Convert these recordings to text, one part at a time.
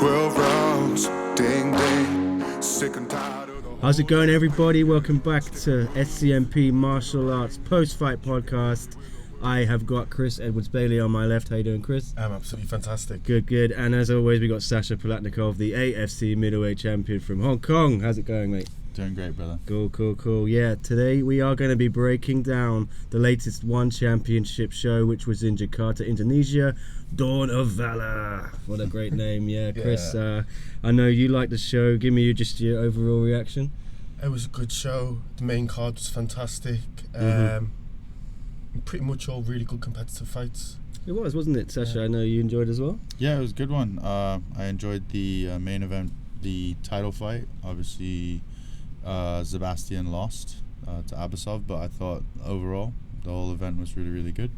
12 rounds, ding ding, sick and tired of the How's it going, everybody? Welcome back to SCMP Martial Arts Post-Fight Podcast. I have got Chris Edwards-Bailey on my left. How you doing, Chris? I'm absolutely fantastic. Good. And as always, we got Sasha Palatnikov, the AFC middleweight champion from Hong Kong. How's it going, mate? Doing great, brother. Cool. Yeah, today we are going to be breaking down the latest One Championship show, which was in Jakarta, Indonesia. Dawn of Valor. What a great name. Yeah, Chris, I know you like the show. Give me just your overall reaction. It was a good show. The main card was fantastic. Pretty much all really good competitive fights. It was, wasn't it, Sasha? Yeah. I know you enjoyed it as well. Yeah, it was a good one. I enjoyed the main event, the title fight. Obviously, Sebastian lost to Absoff, but I thought overall the whole event was really, really good.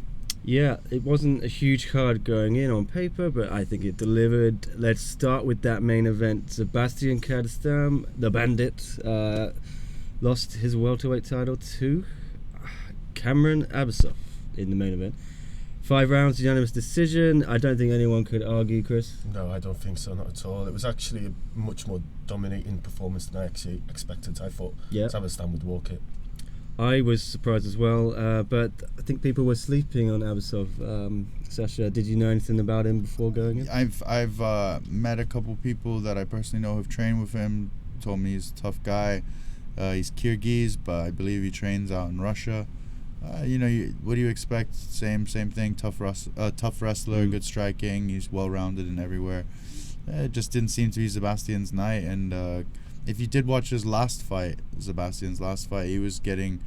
Yeah, it wasn't a huge card going in on paper, but I think it delivered. Let's start with that main event. Sebastian Kardastam, the Bandit, lost his welterweight title to Cameron Absoff in the main event. 5 rounds, unanimous decision. I don't think anyone could argue, Chris. No, I don't think so, not at all. It was actually a much more dominating performance than I actually expected. I thought Sebastian would walk it. I was surprised as well, but I think people were sleeping on Absoff. Sasha, did you know anything about him before going in? I've met a couple people that I personally know who've trained with him. Told me he's a tough guy. He's Kyrgyz, but I believe he trains out in Russia. What do you expect? Same thing. Tough wrestler, good striking. He's well-rounded and everywhere. It just didn't seem to be Sebastian's night. And if you did watch his Sebastian's last fight, he was getting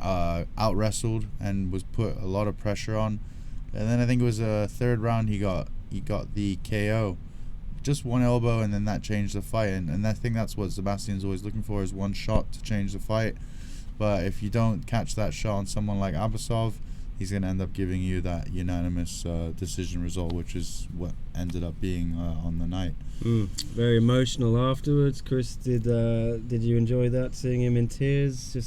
out-wrestled and was put a lot of pressure on. And then I think it was a third round he got the KO. Just one elbow, and then that changed the fight. And I think that's what Sebastian's always looking for, is one shot to change the fight. But if you don't catch that shot on someone like Absoff, he's going to end up giving you that unanimous decision result, which is what ended up being on the night. Very emotional afterwards. Chris, did you enjoy that, seeing him in tears? It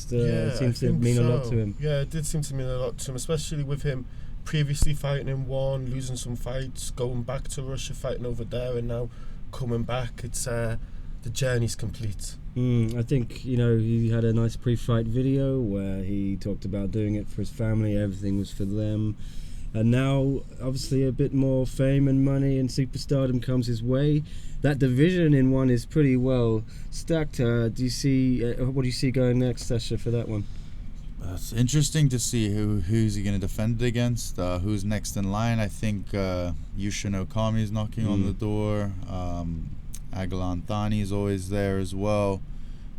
seemed to mean a lot to him. Yeah, it did seem to mean a lot to him, especially with him previously fighting in one, losing some fights, going back to Russia, fighting over there, and now coming back. It's the journey's complete. I think, he had a nice pre-fight video where he talked about doing it for his family, everything was for them. And now, obviously, a bit more fame and money and superstardom comes his way. That division in one is pretty well stacked. What do you see going next, Sasha, for that one? It's interesting to see who's he going to defend it against, who's next in line. I think Yushin Okami is knocking on the door. Agalan Thani is always there as well.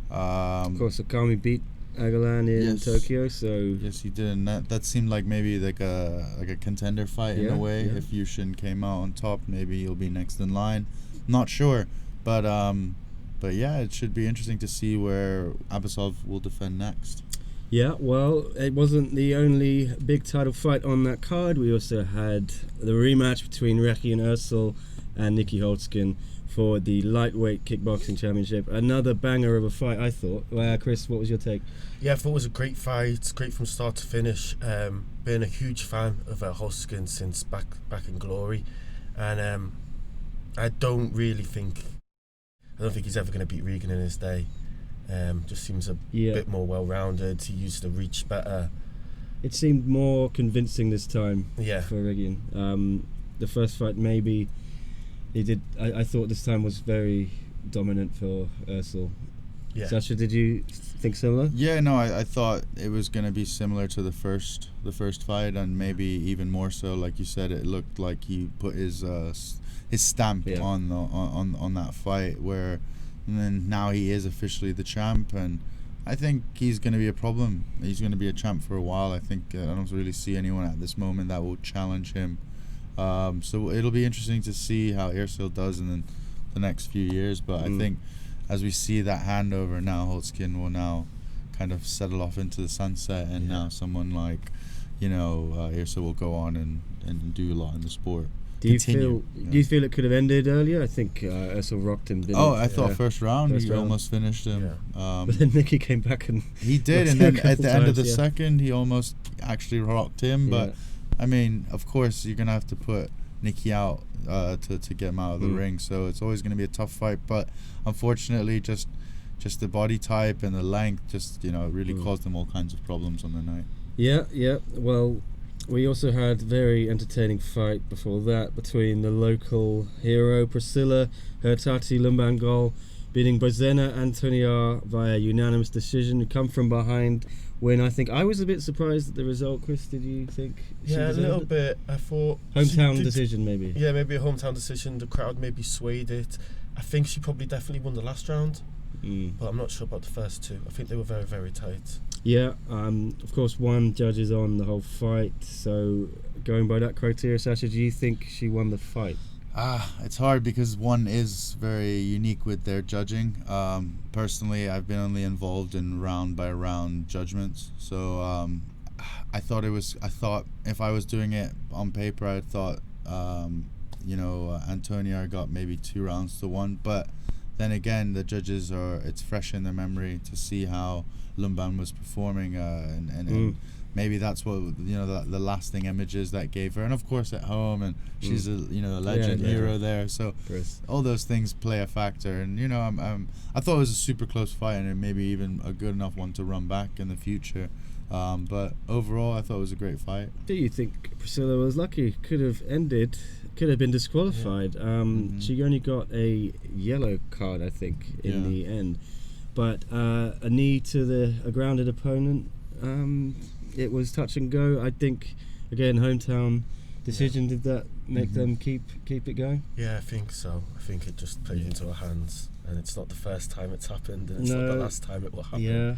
Of course, Okami beat Agalan in Tokyo, so yes, he did. And that seemed like maybe like a contender fight in a way. Yeah. If Yushin came out on top, maybe he'll be next in line. Not sure, but yeah, it should be interesting to see where Absoff will defend next. Yeah, well, it wasn't the only big title fight on that card. We also had the rematch between Reki and Ursel and Nikki Holtzkin for the lightweight kickboxing championship. Another banger of a fight, I thought. Chris, what was your take? Yeah, I thought it was a great fight, great from start to finish. Been a huge fan of Holtzkin since back in Glory, and I don't think he's ever going to beat Regan in his day. Just seems a bit more well-rounded. He used the reach better. It seemed more convincing this time for Regan. The first fight, maybe he did. I thought this time was very dominant for Ursel. Yeah. Sasha, did you think similar? Yeah, no, I thought it was going to be similar to the first fight, and maybe even more so. Like you said, it looked like he put his stamp on that fight, and then now he is officially the champ, and I think he's going to be a problem. He's going to be a champ for a while. I think I don't really see anyone at this moment that will challenge him. So it'll be interesting to see how Ursel does in the next few years. But I think as we see that handover now, Holtzkin will now kind of settle off into the sunset, and now someone like Ursel will go on and do a lot in the sport. Do you feel it could have ended earlier? I think Ursel rocked him, didn't he? I thought first round he almost finished him. Yeah. But then Nicky came back and he did, and then at the end of the second he almost actually rocked him. But I mean, of course, you're gonna have to put Nikki out to get him out of the ring. So it's always going to be a tough fight. But unfortunately, just the body type and the length, just really caused them all kinds of problems on the night. Yeah. Well, we also had very entertaining fight before that between the local hero Priscilla Hurtati Lumbangol beating Xena Antonia via unanimous decision. Come from behind win. I think I was a bit surprised at the result. Chris, did you think? Yeah, a little bit. I thought hometown decision maybe. Yeah, maybe a hometown decision. The crowd maybe swayed it. I think she probably definitely won the last round, but I'm not sure about the first two. I think they were very, very tight. Yeah, of course, one judges on the whole fight. So, going by that criteria, Sasha, do you think she won the fight? It's hard because one is very unique with their judging. Personally, I've been only involved in round by round judgments. So, I thought if I was doing it on paper, I thought, Antonia got maybe 2 rounds to 1. But then again, the judges it's fresh in their memory to see how Lumban was performing, and maybe that's what the lasting images that gave her, and of course at home, and she's a legend hero there. So all those things play a factor, and I thought it was a super close fight, and maybe even a good enough one to run back in the future. But overall, I thought it was a great fight. Do you think Priscilla was lucky? Could have been disqualified. She only got a yellow card, I think, in the end. But a knee to a grounded opponent. It was touch and go. I think again, hometown decision. Did that make them keep it going? Yeah, I think so. I think it just played into her hands, and it's not the first time it's happened, and it's not the last time it will happen. Yeah.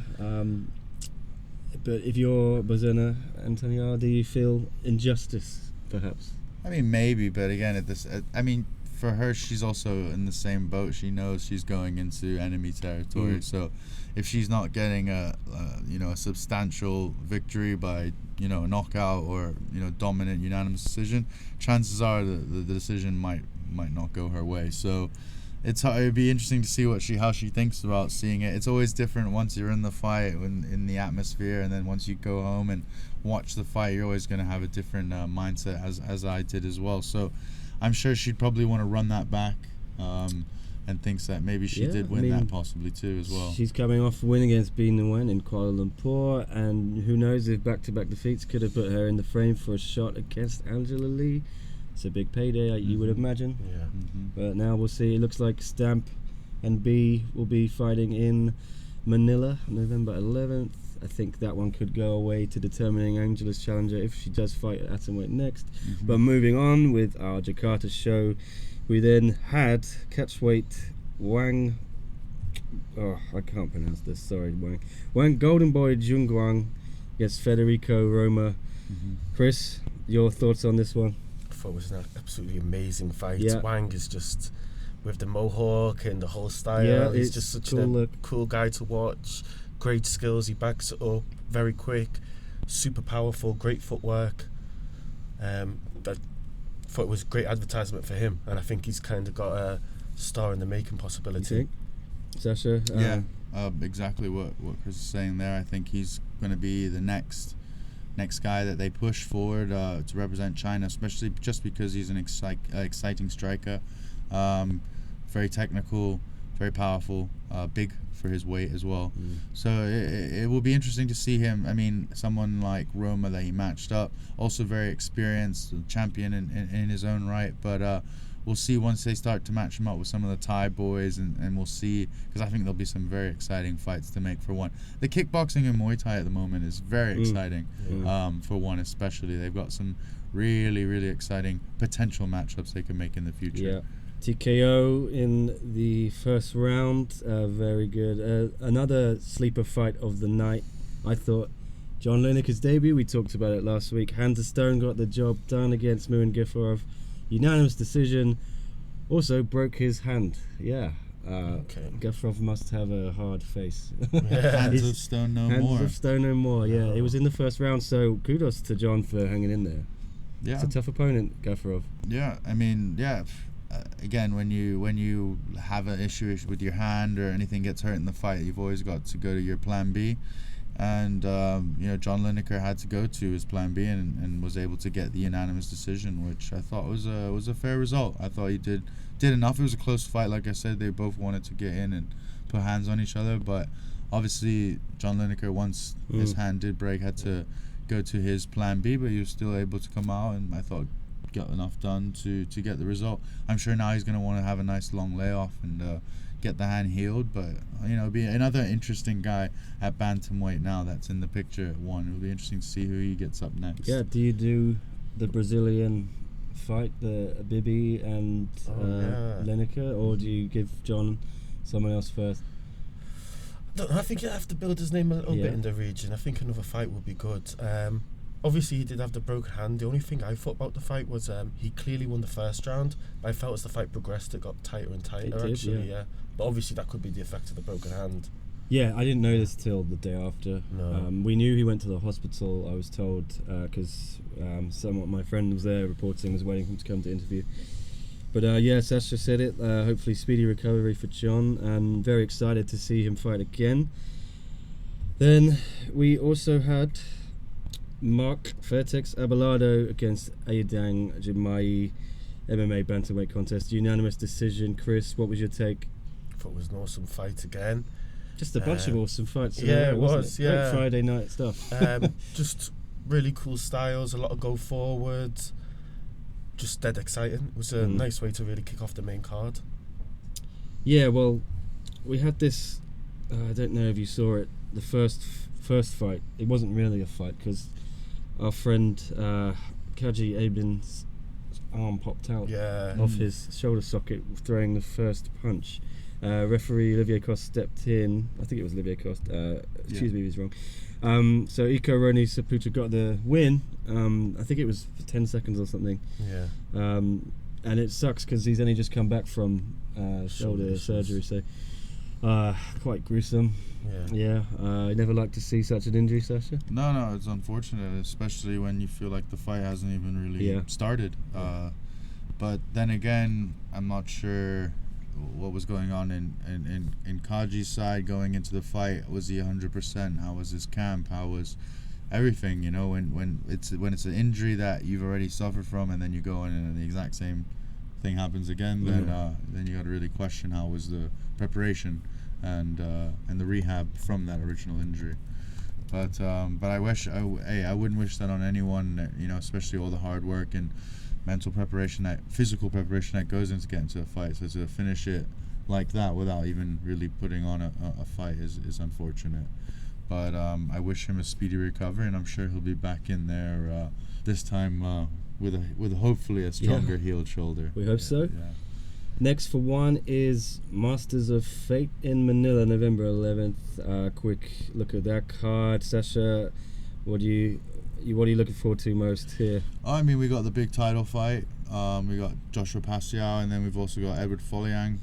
But if you're Xena Antonia, do you feel injustice, perhaps? I mean, maybe, but again, for her, she's also in the same boat. She knows she's going into enemy territory. So, if she's not getting a substantial victory by a knockout or dominant unanimous decision, chances are the decision might not go her way. So, it'd be interesting to see how she thinks about seeing it. It's always different once you're in the fight, in the atmosphere, and then once you go home and watch the fight, you're always going to have a different mindset, as I did as well. So I'm sure she'd probably want to run that back, and thinks that maybe she did win that possibly too as well. She's coming off a win against Binh Nguyen in Kuala Lumpur, and who knows if back-to-back defeats could have put her in the frame for a shot against Angela Lee. It's a big payday, you would imagine. Yeah. But now we'll see. It looks like Stamp and B will be fighting in Manila, November 11th. I think that one could go away to determining Angela's challenger if she does fight at atomweight next. But moving on with our Jakarta show, we then had catchweight Wang. Oh, I can't pronounce this. Sorry, Wang Golden Boy Jungwang against Federico Roma. Chris, your thoughts on this one? I thought it was an absolutely amazing fight. Yeah. Wang is just, with the mohawk and the whole style, he's just such a cool guy to watch. Great skills, he backs it up, very quick, super powerful, great footwork. I thought it was great advertisement for him, and I think he's kind of got a star in the making possibility. You think? Sasha? Exactly what Chris is saying there. I think he's going to be the next guy that they push forward to represent China, especially just because he's an exciting striker, very technical, very powerful, big for his weight as well. So it will be interesting to see him. I mean, someone like Roma that he matched up, also very experienced, champion in his own right, but we'll see once they start to match him up with some of the Thai boys, and we'll see, because I think there'll be some very exciting fights to make for one. The kickboxing and Muay Thai at the moment is very exciting, for one especially. They've got some really, really exciting potential matchups they can make in the future. Yeah. TKO in the first round, very good. Another sleeper fight of the night, I thought. John Lineker's debut, we talked about it last week. Hunter Stone got the job done against Muin Gifarov. Unanimous decision. Also broke his hand. Yeah. Gifarov must have a hard face. Hands of stone no more. Hands of stone no more, yeah. It was in the first round, so kudos to John for hanging in there. Yeah. It's a tough opponent, Gifarov. Yeah, I mean, again, when you have an issue with your hand or anything gets hurt in the fight, you've always got to go to your plan B. And John Lineker had to go to his plan B and was able to get the unanimous decision, which I thought was a fair result. I thought he did enough. It was a close fight, like I said. They both wanted to get in and put hands on each other, but obviously John Lineker, once his hand did break, had to go to his plan B, but he was still able to come out, and I thought got enough done to get the result. I'm sure now he's going to want to have a nice long layoff and get the hand healed, but be another interesting guy at bantamweight now that's in the picture at one. It'll be interesting to see who he gets up next. Yeah, do you do the Brazilian fight, the Bibi and Lineker, or do you give John someone else first? I think you have to build his name a little bit in the region. I think another fight would be good. Obviously, he did have the broken hand. The only thing I thought about the fight was he clearly won the first round, but I felt as the fight progressed, it got tighter and tighter. Yeah. But obviously, that could be the effect of the broken hand. Yeah, I didn't know this till the day after. No. We knew he went to the hospital, I was told, because my friend was there reporting, was waiting for him to come to interview. But Sasha said it. Hopefully speedy recovery for John, and very excited to see him fight again. Then we also had Mark Fairtex Abelardo against Aidang Jimai, MMA bantamweight contest, unanimous decision. Chris, what was your take? I thought it was an awesome fight again. Just a bunch of awesome fights. Yeah, it was. Great Friday night stuff. Just really cool styles, a lot of go forwards. Just dead exciting. It was a nice way to really kick off the main card. Yeah, well, we had this. I don't know if you saw it. The first fight. It wasn't really a fight because our friend Kaji Abin's arm popped out off his shoulder socket, throwing the first punch. Referee Olivier Coste stepped in. I think it was Olivier Coste. Excuse me if he's wrong. So Iko Roni Saputo got the win. I think it was for 10 seconds or something. Yeah. And it sucks because he's only just come back from shoulder surgery, so quite gruesome. Yeah. I never like to see such an injury, Sasha. No, it's unfortunate, especially when you feel like the fight hasn't even really started. But then again, I'm not sure what was going on in Kaji's side going into the fight. Was he 100%? How was his camp? How was everything? When it's an injury that you've already suffered from, and then you go in and the exact same thing happens again, then you got to really question how was the preparation and the rehab from that original injury. But I wouldn't wish that on anyone. Especially all the hard work and mental preparation, that physical preparation that goes into getting to a fight. So to finish it like that without even really putting on a fight is unfortunate. But I wish him a speedy recovery, and I'm sure he'll be back in there this time with hopefully a stronger healed shoulder. We hope so. Yeah. Next for one is Masters of Fate in Manila, November 11th. Quick look at that card. Sasha, what are you looking forward to most here? We got the big title fight. We got Joshua Pacquiao, and then we've also got Edward Foliang.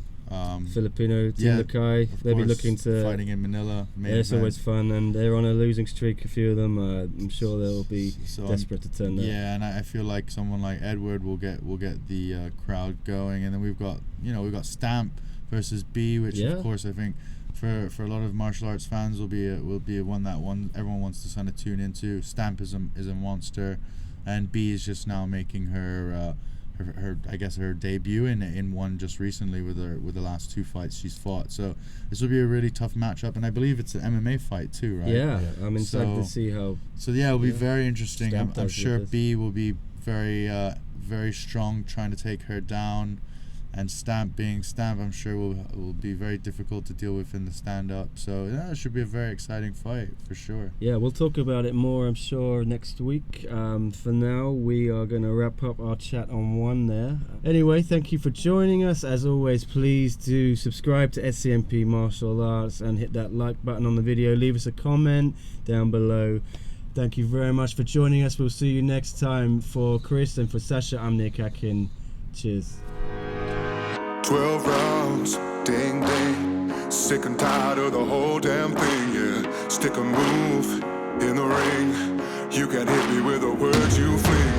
Filipino Team Lakai. They'll be looking to fighting in Manila. It's always fun, and they're on a losing streak. A few of them. I'm sure they'll be desperate to turn that. Yeah, and I feel like someone like Edward will get the crowd going, and then we've got Stamp versus B, which of course I think for a lot of martial arts fans will be a one everyone wants to kind of tune into. Stamp is a monster, and B is just now making her debut in one just recently with the last two fights she's fought. So this will be a really tough matchup, and I believe it's an MMA fight too, right? Yeah, I'm excited to see how. So it'll be very interesting. I'm sure B will be very very strong, trying to take her down. And Stamp being Stamp, I'm sure will be very difficult to deal with in the stand-up. So it should be a very exciting fight for sure. Yeah, we'll talk about it more, I'm sure, next week. For now, we are going to wrap up our chat on one there. Anyway, thank you for joining us. As always, please do subscribe to SCMP Martial Arts and hit that like button on the video. Leave us a comment down below. Thank you very much for joining us. We'll see you next time. For Chris and for Sasha, I'm Nick Akin. Cheers. 12 rounds, ding ding. Sick and tired of the whole damn thing, yeah. Stick a move in the ring. You can hit me with the words you fling.